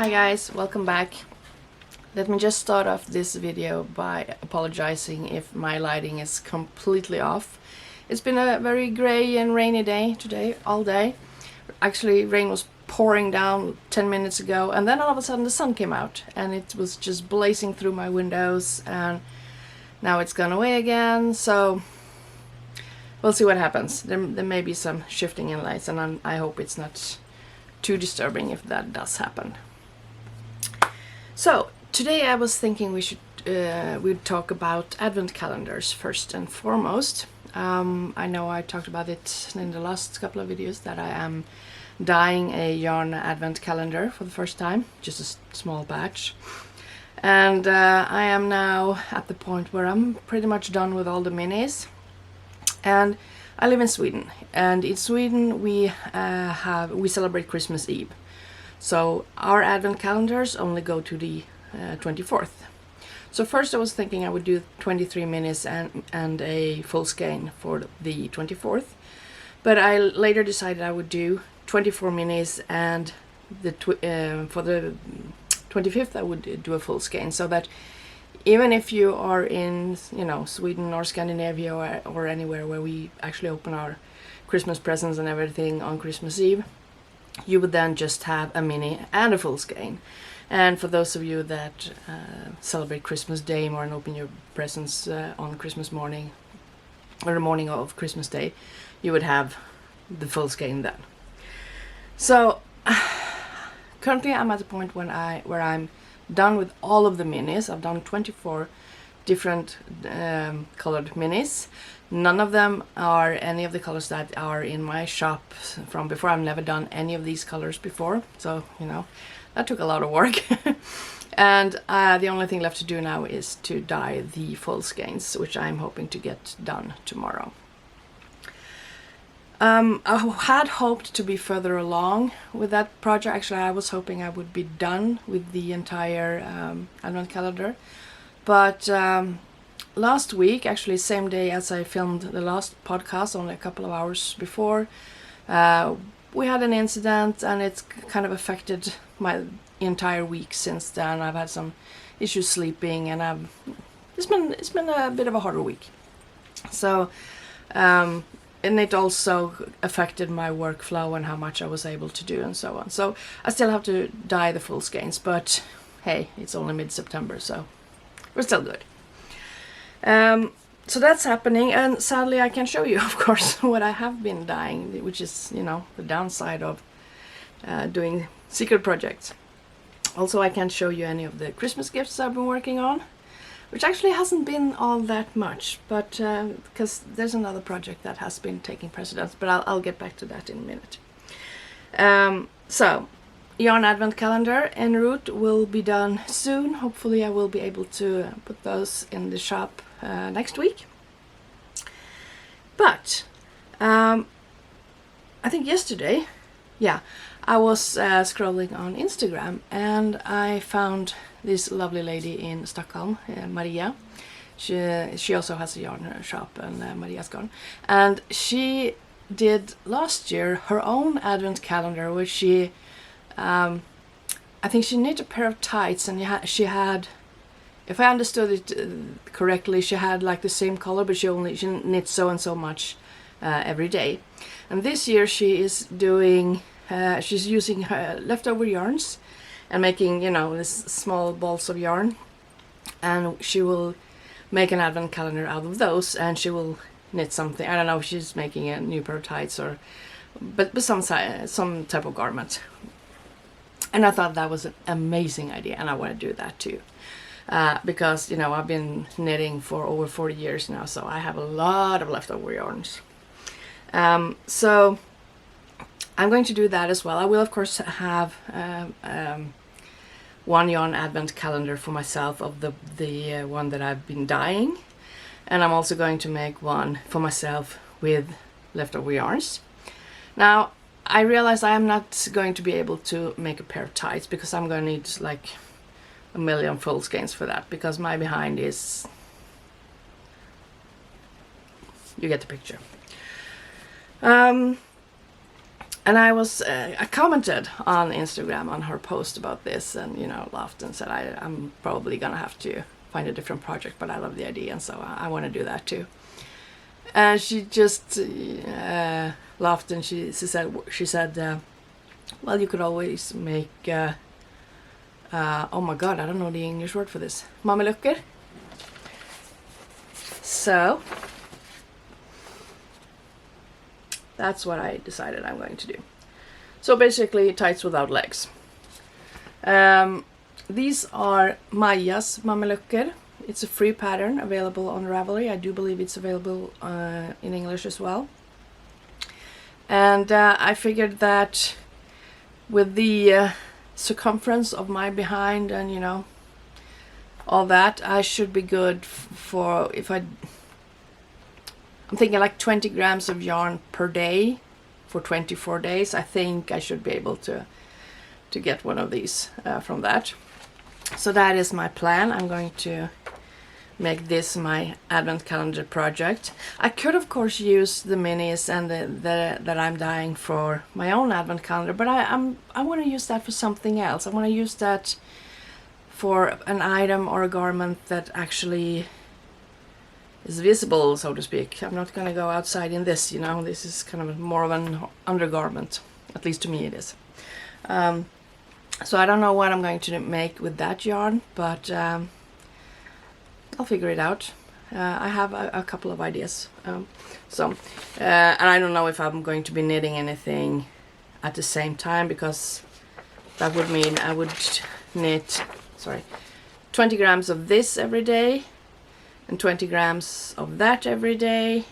Hi guys, welcome back. Let me just start off this video by apologizing if my lighting is completely off. It's been a very grey and rainy day today, all day. Actually, rain was pouring down 10 minutes ago, and then all of a sudden the sun came out and it was just blazing through my windows, and now it's gone away again, so we'll see what happens. There may be some shifting in lights, and I hope it's not too disturbing if that does happen. So today I was thinking we'd talk about advent calendars first and foremost. I know I talked about it in the last couple of videos that I am dyeing a yarn advent calendar for the first time, just a small batch. And I am now at the point where I'm pretty much done with all the minis. And I live in Sweden, and in Sweden we celebrate Christmas Eve. So our advent calendars only go to the 24th. So first I was thinking I would do 23 minis and a full skein for the 24th. But I later decided I would do 24 minis, and for the 25th I would do a full skein, so that even if you are in, Sweden or Scandinavia or anywhere where we actually open our Christmas presents and everything on Christmas Eve, you would then just have a mini and a full skein. And for those of you that celebrate Christmas Day more and open your presents on Christmas morning or the morning of Christmas Day, you would have the full skein then. So currently I'm at the point where I'm done with all of the minis. I've done 24 different colored minis. None of them are any of the colors that are in my shop from before. I've never done any of these colors before, so that took a lot of work. And the only thing left to do now is to dye the full skeins, which I'm hoping to get done tomorrow. I had hoped to be further along with that project. Actually, I was hoping I would be done with the entire advent calendar. But last week, actually same day as I filmed the last podcast, only a couple of hours before, we had an incident, and it's kind of affected my entire week since then. I've had some issues sleeping, and it's been a bit of a harder week. So and it also affected my workflow and how much I was able to do and so on. So I still have to dye the full skeins, but hey, it's only mid-September, so we're still good. So that's happening, and sadly I can show you, of course, what I have been dyeing, which is, the downside of doing secret projects. Also, I can't show you any of the Christmas gifts I've been working on, which actually hasn't been all that much, but because there's another project that has been taking precedence, but I'll get back to that in a minute. So, yarn advent calendar en route will be done soon. Hopefully I will be able to put those in the shop next week. But I think yesterday, I was scrolling on Instagram, and I found this lovely lady in Stockholm, Maria. She also has a yarn shop, and Maria's Garn. And she did last year her own advent calendar, where she, I think she knit a pair of tights, and she had, if I understood it correctly, she had like the same color, but she knit so and so much every day. And this year she is doing, she's using her leftover yarns and making, this small balls of yarn, and she will make an advent calendar out of those, and she will knit something. I don't know if she's making a new pair of tights but some type of garment. And I thought that was an amazing idea, and I want to do that too. Because, I've been knitting for over 40 years now, so I have a lot of leftover yarns. So I'm going to do that as well. I will, of course, have one yarn advent calendar for myself of the one that I've been dyeing, and I'm also going to make one for myself with leftover yarns. Now, I realize I am not going to be able to make a pair of tights, because I'm going to need like a million full skeins for that, because my behind is, you get the picture. And I commented on Instagram on her post about this, and laughed and said I'm probably gonna have to find a different project, but I love the idea, and so I want to do that too. And she just laughed, and she said, well, you could always make oh my god, I don't know the English word for this, mamelucker. So that's what I decided I'm going to do. So basically tights without legs. These are Maja's mamelucker. It's a free pattern available on Ravelry. I do believe it's available in English as well. And I figured that with the circumference of my behind and all that, I should be good for I'm thinking like 20 grams of yarn per day for 24 days. I think I should be able to get one of these from that. So that is my plan. I'm going to make this my advent calendar project. I could of course use the minis and that I'm dyeing for my own advent calendar, but I want to use that for something else. I want to use that for an item or a garment that actually is visible, so to speak. I'm not going to go outside in this, this is kind of more of an undergarment, at least to me it is. So I don't know what I'm going to make with that yarn, but I'll figure it out. I have a couple of ideas. And I don't know if I'm going to be knitting anything at the same time, because that would mean I would knit 20 grams of this every day and 20 grams of that every day,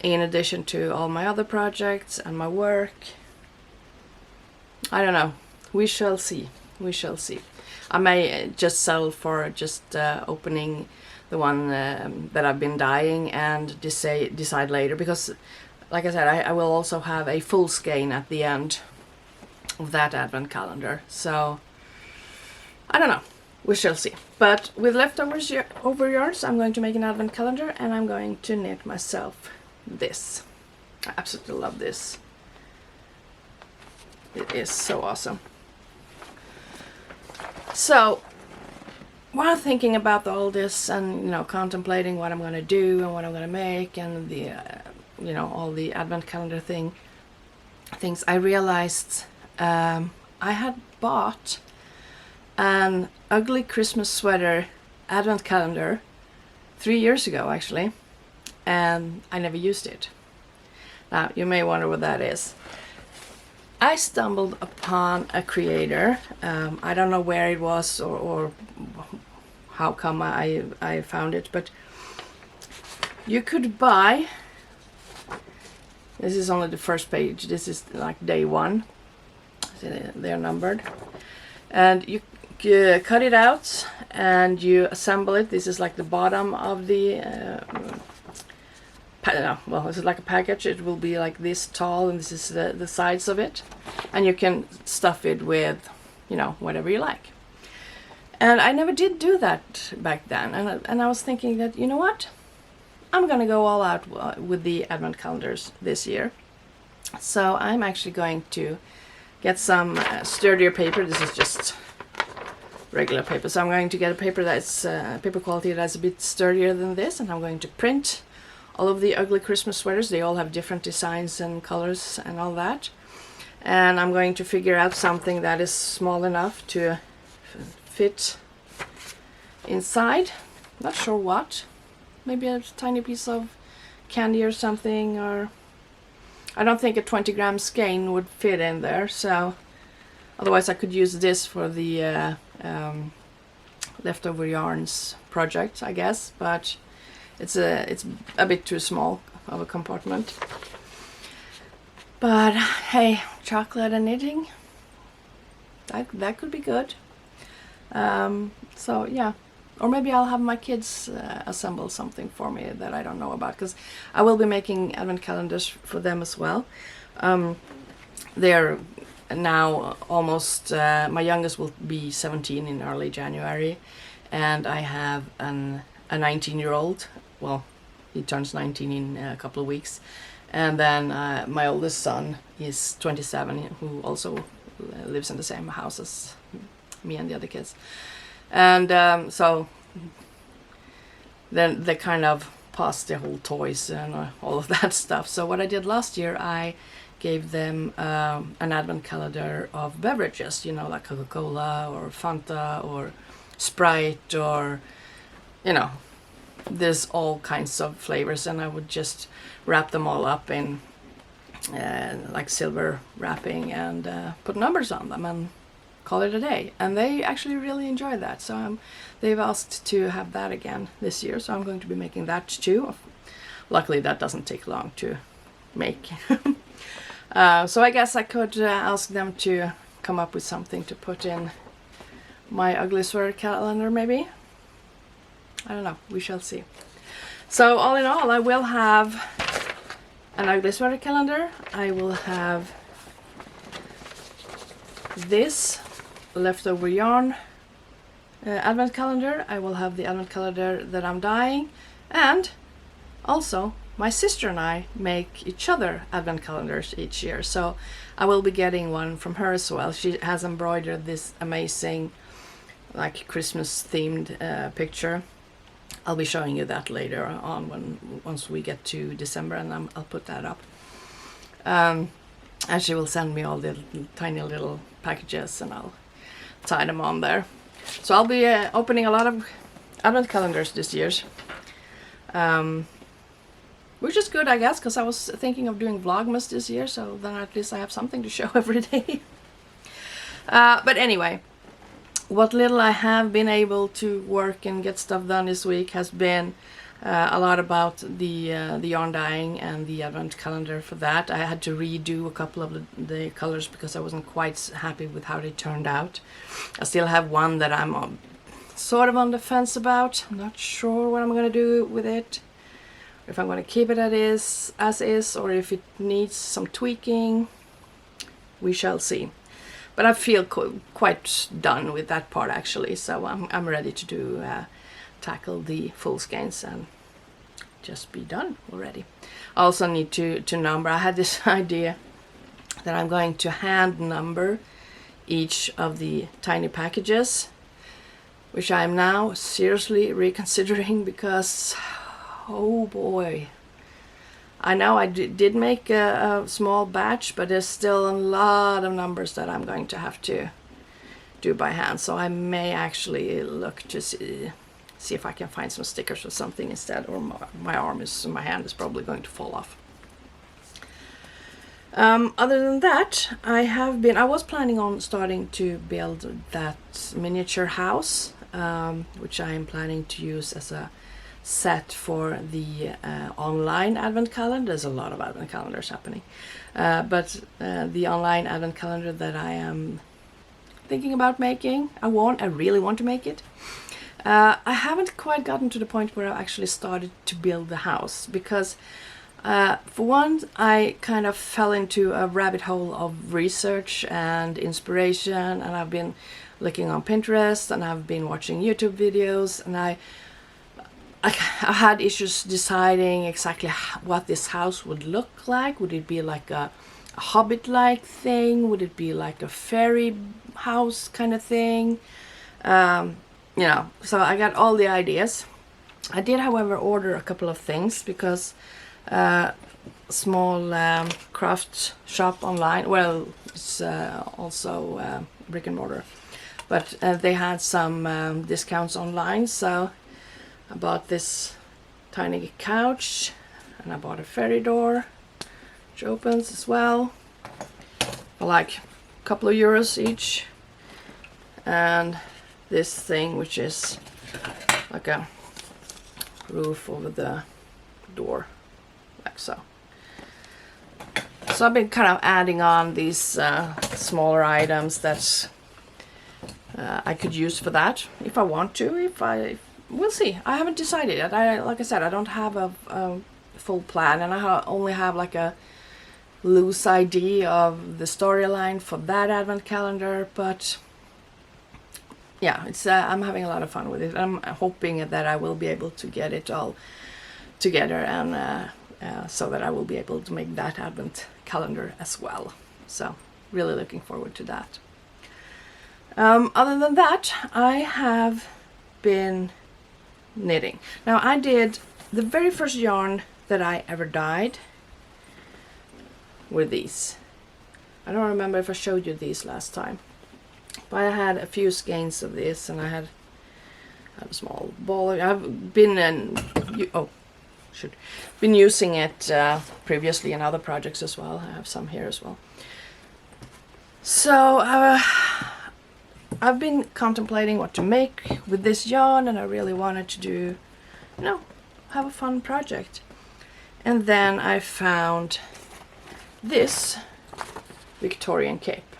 in addition to all my other projects and my work. I don't know. We shall see. We shall see. I may just settle for just opening the one that I've been dyeing and decide later, because like I said, I will also have a full skein at the end of that advent calendar. So I don't know. We shall see. But with leftovers over yarns, I'm going to make an advent calendar, and I'm going to knit myself this. I absolutely love this. It is so awesome. So while thinking about all this and contemplating what I'm going to do and what I'm going to make and the all the advent calendar things, I realized I had bought an ugly Christmas sweater advent calendar 3 years ago actually, and I never used it. Now you may wonder what that is. I stumbled upon a creator. I don't know where it was or how come I found it, but you could buy, this is only the first page, this is like day 1, they're numbered, and you cut it out and you assemble it. This is like the bottom of the well, this is like a package. It will be like this tall, and this is the sides of it, and you can stuff it with whatever you like. And I never did do that back then, and I was thinking that what, I'm gonna go all out with the advent calendars this year. So I'm actually going to get some sturdier paper. This is just regular paper, so I'm going to get a paper that's paper quality that's a bit sturdier than this, and I'm going to print all of the ugly Christmas sweaters. They all have different designs and colors and all that, and I'm going to figure out something that is small enough to fit inside. Not sure what, maybe a tiny piece of candy or something, or I don't think a 20 gram skein would fit in there, so otherwise I could use this for the leftover yarns project, I guess, but it's a bit too small of a compartment. But hey, chocolate and knitting, that could be good. So yeah, or maybe I'll have my kids assemble something for me that I don't know about, because I will be making advent calendars for them as well. They're now almost, my youngest will be 17 in early January, and I have a 19-year-old. Well, he turns 19 in a couple of weeks, And then my oldest son is 27, who also lives in the same house as me and the other kids. And so then they kind of passed the whole toys and all of that stuff. So what I did last year, I gave them an advent calendar of beverages, you know, like Coca-Cola or Fanta or Sprite, or, you know, there's all kinds of flavors, and I would just wrap them all up in like silver wrapping and put numbers on them and call it a day. And they actually really enjoy that, so they've asked to have that again this year, so I'm going to be making that too. Luckily that doesn't take long to make. So I guess I could ask them to come up with something to put in my ugly sweater calendar, maybe. I don't know, we shall see. So all in all, I will have an ugly sweater calendar. I will have this leftover yarn advent calendar. I will have the advent calendar that I'm dyeing, and also my sister and I make each other advent calendars each year, so I will be getting one from her as well. She has embroidered this amazing like Christmas themed picture. I'll be showing you that later on once we get to December, and I'll put that up. And she will send me all the tiny little packages, and I'll tie them on there. So I'll be opening a lot of advent calendars this year, which is good, I guess, because I was thinking of doing Vlogmas this year, so then at least I have something to show every day. But anyway, what little I have been able to work and get stuff done this week has been a lot about the yarn dyeing and the advent calendar for that. I had to redo a couple of the colors because I wasn't quite happy with how they turned out. I still have one that I'm sort of on the fence about. I'm not sure what I'm going to do with it. If I'm going to keep it as is, or if it needs some tweaking, we shall see. But I feel quite done with that part actually, so I'm ready to do tackle the full skeins and just be done already. I also need to number. I had this idea that I'm going to hand number each of the tiny packages, which I am now seriously reconsidering because, oh boy, I know I did make a small batch, but there's still a lot of numbers that I'm going to have to do by hand. So I may actually look to see if I can find some stickers or something instead, or my hand is probably going to fall off. Other than that, I was planning on starting to build that miniature house, which I am planning to use as a set for the online advent calendar. There's a lot of advent calendars happening, but the online advent calendar that I am thinking about making, I really want to make it. I haven't quite gotten to the point where I actually started to build the house because for one, I kind of fell into a rabbit hole of research and inspiration, and I've been looking on Pinterest and I've been watching YouTube videos, and I had issues deciding exactly what this house would look like. Would it be like a Hobbit-like thing? Would it be like a fairy house kind of thing? You know, so I got all the ideas. I did, however, order a couple of things because small craft shop online, well, it's also brick and mortar, but they had some discounts online, so I bought this tiny couch, and I bought a fairy door which opens as well for like a couple of euros each, and this thing which is like a roof over the door, like so. So I've been kind of adding on these smaller items that I could use for that if I want to. We'll see. I haven't decided yet. Like I said, I don't have a full plan, and I only have like a loose idea of the storyline for that advent calendar. But yeah, it's I'm having a lot of fun with it. I'm hoping that I will be able to get it all together and so that I will be able to make that advent calendar as well. So really looking forward to that. Other than that, I have been knitting. Now I did the very first yarn that I ever dyed were these. I don't remember if I showed you these last time, but I had a few skeins of this, and I had a small ball. I've been been using it previously in other projects as well. I have some here as well. So I've been contemplating what to make with this yarn, and I really wanted to do, have a fun project. And then I found this Victorian Cape.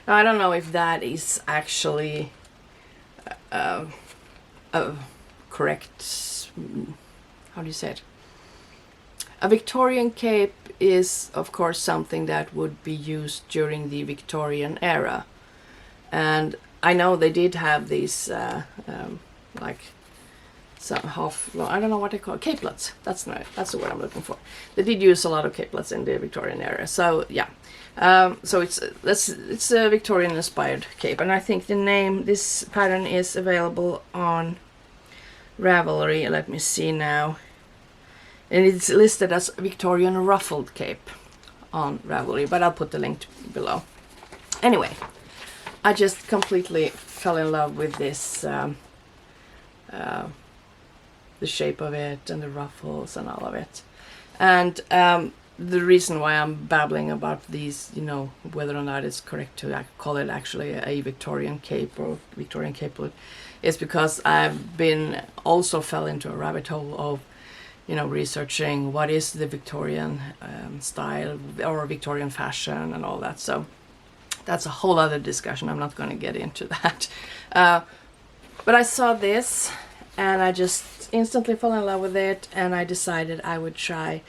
Now I don't know if that is actually a correct, how do you say it? A Victorian cape is of course something that would be used during the Victorian era. And I know they did have these like some I don't know what they call capelets. That's the word I'm looking for. They did use a lot of capelets in the Victorian era. So yeah, so it's a Victorian inspired cape, and I think this pattern is available on Ravelry. Let me see now, and it's listed as Victorian ruffled cape on Ravelry, but I'll put the link below. Anyway, I just completely fell in love with this, the shape of it and the ruffles and all of it. And the reason why I'm babbling about these, whether or not it's correct to call it actually a Victorian cape or Victorian capelet, is because I've been also fell into a rabbit hole of, researching what is the Victorian style or Victorian fashion and all that. So that's a whole other discussion. I'm not going to get into that. But I saw this and I just instantly fell in love with it, and I decided I would try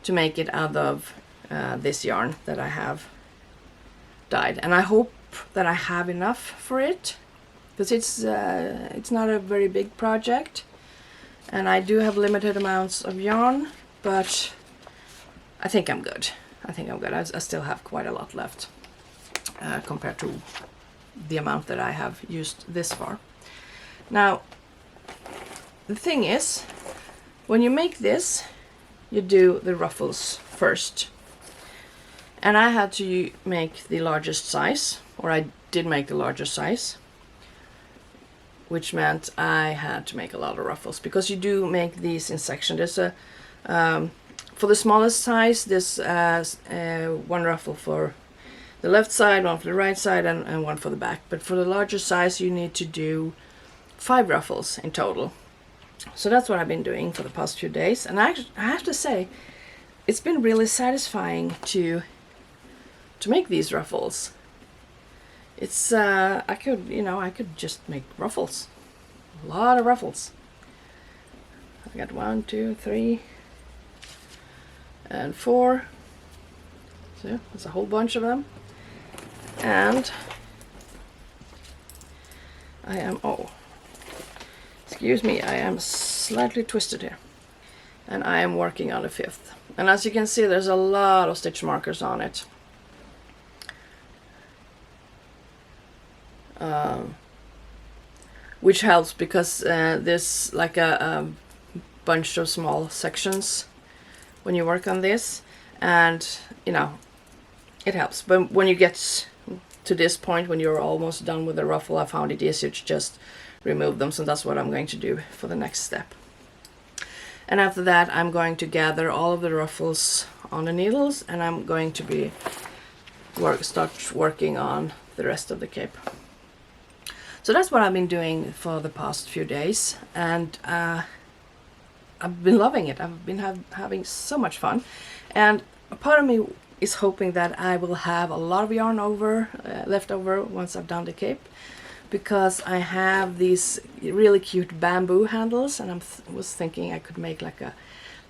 to make it out of this yarn that I have dyed. And I hope that I have enough for it, because it's not a very big project, and I do have limited amounts of yarn, but I think I'm good. I still have quite a lot left compared to the amount that I have used this far. Now, the thing is, when you make this, you do the ruffles first. And I had to make the largest size, or I did make the largest size, which meant I had to make a lot of ruffles, because you do make these in sections. There's a for the smallest size, there's one ruffle for the left side, one for the right side, and one for the back. But for the larger size, you need to do 5 ruffles in total. So that's what I've been doing for the past few days, and I have to say, it's been really satisfying to make these ruffles. It's I could just make ruffles, a lot of ruffles. I got 1, 2, 3, and 4. So there's a whole bunch of them, and excuse me, I am slightly twisted here, and I am working on the 5th. And as you can see, there's a lot of stitch markers on it. Which helps, because there's like a bunch of small sections when you work on this, and it helps. But when you get to this point, when you're almost done with the ruffle, I found it easier to just remove them, so that's what I'm going to do for the next step. And after that, I'm going to gather all of the ruffles on the needles, and I'm going to start working on the rest of the cape. So that's what I've been doing for the past few days, and I've been loving it. I've been having so much fun, and a part of me is hoping that I will have a lot of yarn left over once I've done the cape, because I have these really cute bamboo handles, and I was thinking I could make like a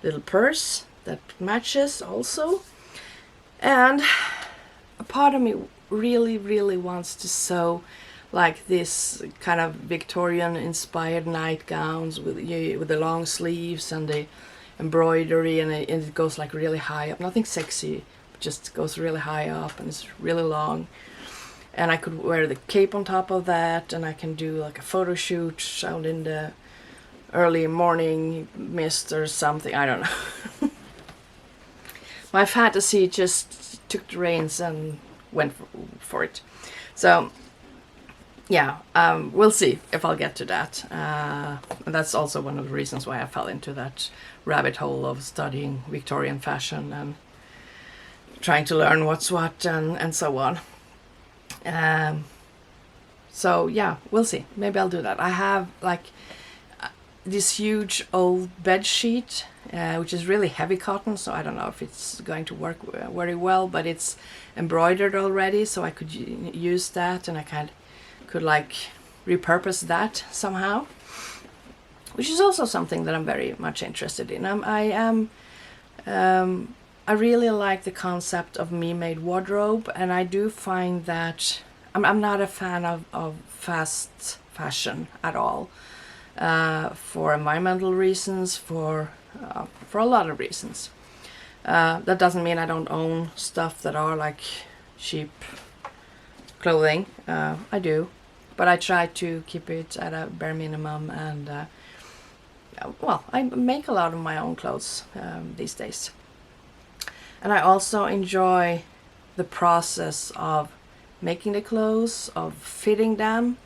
little purse that matches also. And a part of me really wants to sew like this kind of Victorian inspired nightgowns with the long sleeves and the embroidery, and it goes like really high up. Nothing sexy, but just goes really high up, and it's really long. And I could wear the cape on top of that, and I can do like a photo shoot out in the early morning mist or something. I don't know. My fantasy just took the reins and went for it. So yeah, we'll see if I'll get to that. And that's also one of the reasons why I fell into that rabbit hole of studying Victorian fashion and trying to learn what's what and so on. So yeah, we'll see. Maybe I'll do that. I have like this huge old bed sheet, which is really heavy cotton, so I don't know if it's going to work very well, but it's embroidered already, so I could use that, and I could like repurpose that somehow, which is also something that I'm very much interested in. I really like the concept of me-made wardrobe, and I do find that I'm not a fan of fast fashion at all, for environmental reasons, for a lot of reasons. That doesn't mean I don't own stuff that are like cheap clothing. I do, but I try to keep it at a bare minimum, and well, I make a lot of my own clothes these days. And I also enjoy the process of making the clothes, of fitting them,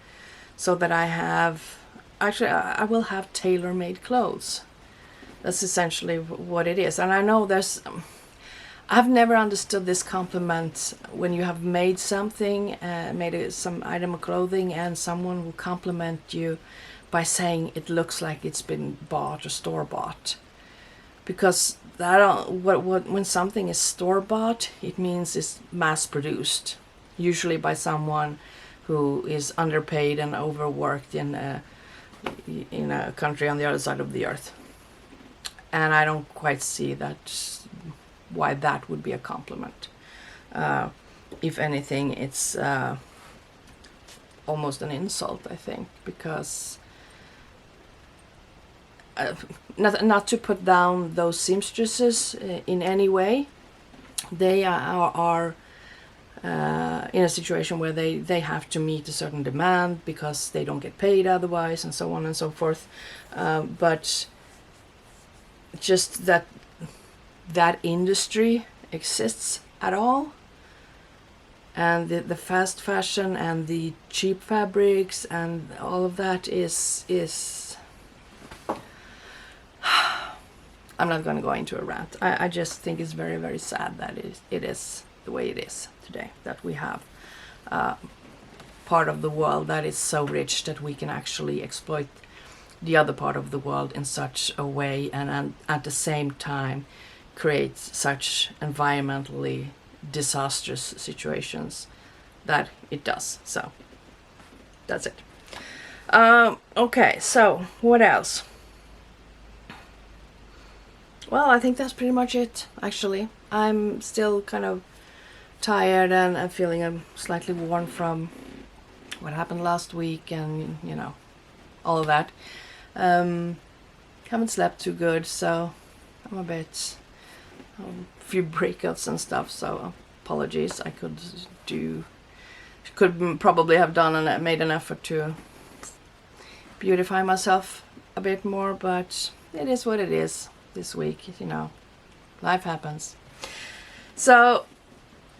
so that I will have tailor-made clothes. That's essentially what it is. And I know I've never understood this compliment when you have made something, some item of clothing, and someone will compliment you by saying it looks like it's been bought or store-bought. Because when something is store-bought, it means it's mass-produced, usually by someone who is underpaid and overworked in a country on the other side of the earth. And I don't quite see why that would be a compliment. If anything, it's almost an insult, I think, because not to put down those seamstresses in any way. They are in a situation where they have to meet a certain demand because they don't get paid otherwise, and so on and so forth. But just that industry exists at all, and the fast fashion and the cheap fabrics and all of that is I'm not going to go into a rant. I just think it's very, very sad that it is the way it is today, that we have part of the world that is so rich that we can actually exploit the other part of the world in such a way, and at the same time create such environmentally disastrous situations that it does. So that's it. Okay, so what else? Well, I think that's pretty much it, actually. I'm still kind of tired and feeling slightly worn from what happened last week, and all of that. Haven't slept too good, so I'm a few breakouts and stuff, so apologies. I could probably have done and made an effort to beautify myself a bit more, but it is what it is this week, life happens. So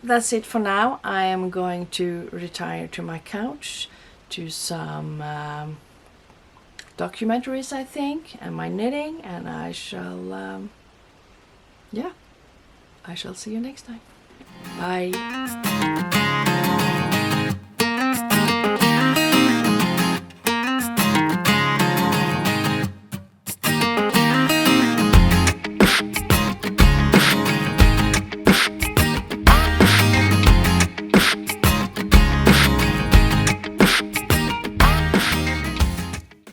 that's it for now. I am going to retire to my couch, to some documentaries, I think, and my knitting, and I shall see you next time. Bye.